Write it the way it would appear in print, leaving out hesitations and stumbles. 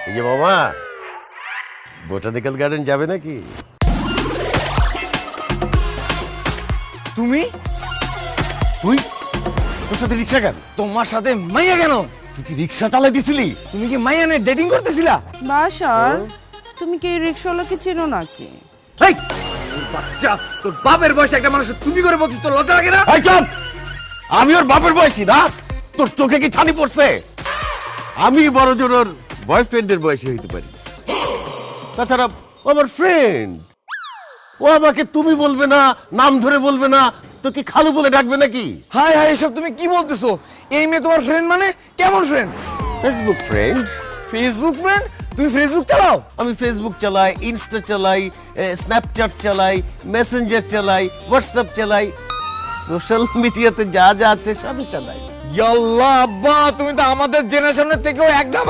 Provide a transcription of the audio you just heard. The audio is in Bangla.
এই যে মামা, বোটানিক্যাল গার্ডেন যাবে নাকি? তুমি তুই তোর সাথে রিক্সা কেন? তোমার সাথে মাইয়া কেন? তুই কি রিক্সা চালাই দিছিলি? তুমি কি মাইয়া নিয়ে ডেটিং করতেছিলা? বাসার তুমি কি এই রিক্সাওয়ালাকে চেনো নাকি? হেই তোর বাচ্চা, তোর বাপের বয়সে একটা মানুষ তুমি করে বলছিস, তোর লজ্জা লাগে না? এই চুপ! আমি ওর বাপের বয়সী না? তোর চোখে কি ছানি পড়ছে? আমি বড় জোর ওর বয়ফ্রেন্ডের বয়সী হইতে পারি। তাছাড়া ও আমার ফ্রেন্ড। ও আমাকে তুমি বলবে না, নাম ধরে বলবে না, তো কি খালু বলে ডাকবে নাকি? হাই হাই, এসব তুমি কি বলতেছো? এই মেয়ে তোমার ফ্রেন্ড মানে কেমন friend? Facebook friend. Facebook friend? তুমি ফেসবুক চালাও? আমি ফেসবুক চালাই, ইনস্টা চালাই, স্ন্যাপচ্যাট চালাই, মেসেঞ্জার চালাই, হোয়াটসঅ্যাপ চালাই, সোশ্যাল মিডিয়াতে যা যা আছে সবই চালাই। ইয়াল্লাহ আব্বা, তুমি তো আমাদের জেনারেশনের থেকেও এক ধাপ